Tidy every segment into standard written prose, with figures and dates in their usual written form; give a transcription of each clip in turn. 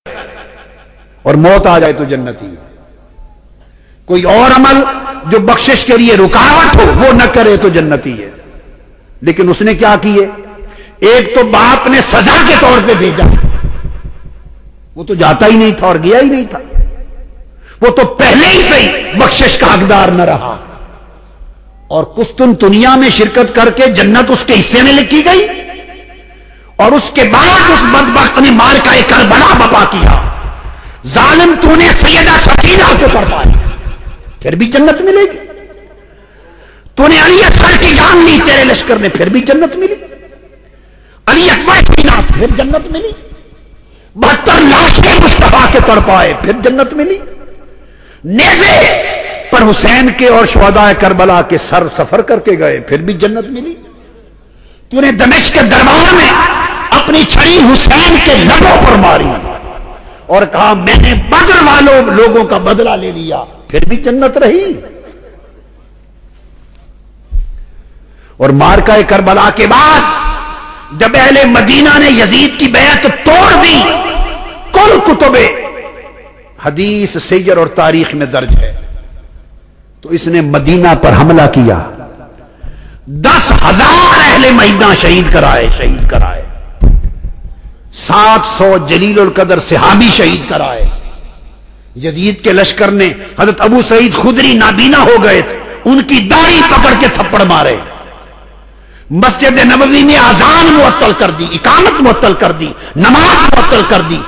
اور موت آ جائے تو جنتی ہے۔ کوئی اور عمل جو بخشش کے لیے رکاوٹ ہو وہ نہ کرے تو جنتی ہے۔ لیکن اس نے کیا کیے؟ ایک تو باپ نے سزا کے طور پہ بھیجا، وہ تو جاتا ہی نہیں تھا اور گیا ہی نہیں تھا، وہ تو پہلے ہی سے ہی بخشش کا حقدار نہ رہا، اور قسطنطنیہ میں شرکت کر کے جنت اس کے حصے میں لکھی گئی، اور اس کے بعد اس بدبخت نے معرکہ کربلا بپا کیا، ظالم تو نے سیدہ سکینہ کو کر پایا، پھر بھی جنت ملے گی۔ تو نے علی اصغر کی جان لی تیرے لشکر نے، پھر بھی جنت ملی۔ علی اکبر کی نات، پھر جنت ملی۔ 72 لاشیں مصطفیٰ کے تڑپائے، پھر جنت ملی۔ نیزے پر حسین کے اور شہداء کربلا کے سر سفر کر کے گئے، پھر بھی جنت ملی۔ تو نے دمشق کے دربار میں اپنی چھڑی حسین کے لبوں پر ماری اور کہا میں نے بدر والوں لوگوں کا بدلہ لے لیا، پھر بھی جنت رہی۔ اور معرکہ کربلا کے بعد جب اہل مدینہ نے یزید کی بیعت توڑ دی، کل کتب حدیث سیر اور تاریخ میں درج ہے، تو اس نے مدینہ پر حملہ کیا، 10,000 اہل مدینہ شہید کرائے 700 جلیل القدر صحابی شہید کرائے۔ یزید کے لشکر نے حضرت ابو سعید خدری نابینا ہو گئے تھے، ان کی داڑھی پکڑ کے تھپڑ مارے، مسجد نبوی میں اذان معطل کر دی، اقامت معطل کر دی، نماز معطل کر دی،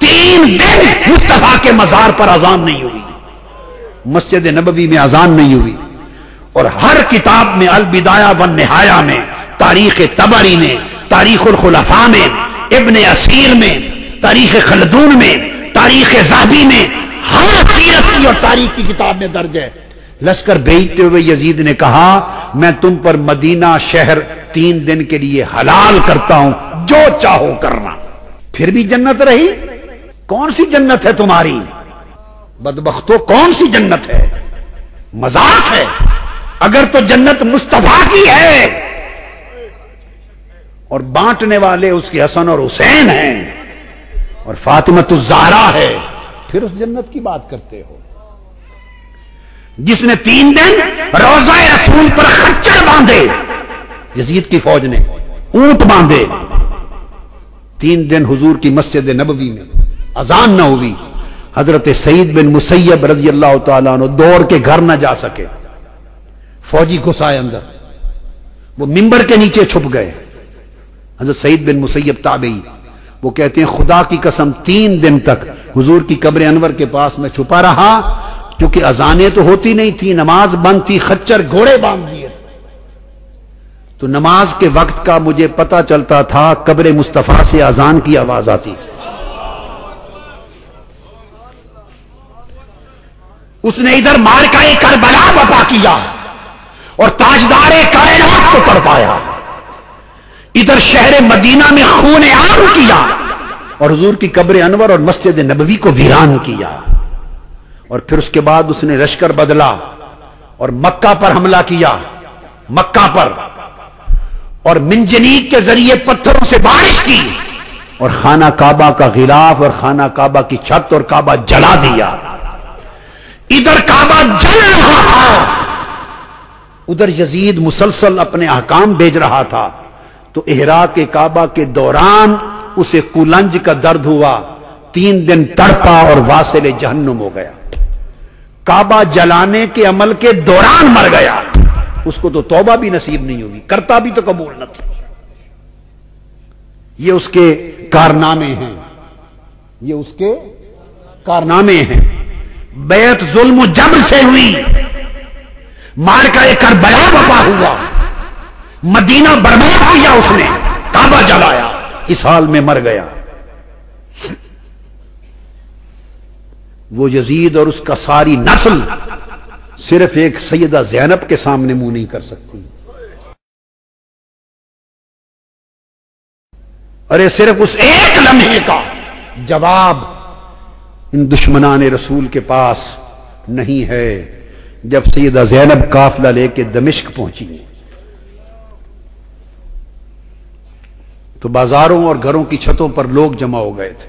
3 دن مصطفیٰ کے مزار پر اذان نہیں ہوئی، مسجد نبوی میں اذان نہیں ہوئی۔ اور ہر کتاب میں البدایہ والنہایہ میں، تاریخ طبری میں، تاریخ الخلفاء میں، ابن اسیر میں، تاریخ خلدون میں، تاریخ ذہبی میں، ہر سیرت کی اور تاریخ کی کتاب میں درج ہے۔ لشکر بھیجتے ہوئے یزید نے کہا میں تم پر مدینہ شہر 3 دن کے لیے حلال کرتا ہوں، جو چاہو کرنا، پھر بھی جنت رہی۔ کون سی جنت ہے تمہاری بدبختو؟ کون سی جنت ہے؟ مذاق ہے۔ اگر تو جنت مصطفیٰ کی ہے اور بانٹنے والے اس کے حسن اور حسین ہیں اور فاطمۃ الزہرا ہے، پھر اس جنت کی بات کرتے ہو؟ جس نے 3 دن روضہ رسول پر خچر باندھے، یزید کی فوج نے اونٹ باندھے، 3 دن حضور کی مسجد نبوی میں اذان نہ ہوئی، حضرت سعید بن مسیب رضی اللہ تعالیٰ عنہ دوڑ کے گھر نہ جا سکے، فوجی گھسائے اندر، وہ ممبر کے نیچے چھپ گئے۔ حضرت سعید بن مسیب تابعی، وہ کہتے ہیں خدا کی قسم 3 دن تک حضور کی قبر انور کے پاس میں چھپا رہا، کیونکہ اذانیں تو ہوتی نہیں تھی، نماز بند تھی، خچر گھوڑے باندھ دیے تھے، تو نماز کے وقت کا مجھے پتہ چلتا تھا، قبر مصطفیٰ سے اذان کی آواز آتی تھی۔ اس نے ادھر معرکہ کربلا بپا کیا اور تاجدار کائنات کو تڑپایا، ادھر شہر مدینہ میں خون عام کیا اور حضور کی قبر انور اور مسجد نبوی کو ویران کیا۔ اور پھر اس کے بعد اس نے لشکر بدلا اور مکہ پر حملہ کیا، مکہ پر، اور منجنیق کے ذریعے پتھروں سے بارش کی اور خانہ کعبہ کا غلاف اور خانہ کعبہ کی چھت اور کعبہ جلا دیا۔ ادھر کعبہ جل رہا تھا، ادھر یزید مسلسل اپنے احکام بھیج رہا تھا، تو احراق کعبہ کے دوران اسے کولنج کا درد ہوا، 3 دن تڑپا اور واصل جہنم ہو گیا، کعبہ جلانے کے عمل کے دوران مر گیا۔ اس کو تو توبہ بھی نصیب نہیں ہوئی، کرتا بھی تو قبول نہ تھا۔ یہ اس کے کارنامے ہیں، یہ اس کے کارنامے ہیں۔ بیعت ظلم و جبر سے ہوئی، معرکہ کربلا بپا ہوا، مدینہ برباد کیا اس نے، کعبہ جلایا، اس حال میں مر گیا۔ وہ یزید اور اس کا ساری نسل صرف ایک سیدہ زینب کے سامنے منہ نہیں کر سکتی۔ ارے صرف اس ایک لمحے کا جواب ان دشمنان رسول کے پاس نہیں ہے، جب سیدہ زینب قافلہ لے کے دمشق پہنچی تو بازاروں اور گھروں کی چھتوں پر لوگ جمع ہو گئے تھے،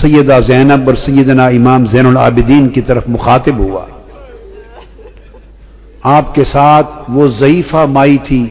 سیدہ زینب اور سیدنا امام زین العابدین کی طرف مخاطب ہوا. آپ کے ساتھ وہ ضعیفہ مائی تھی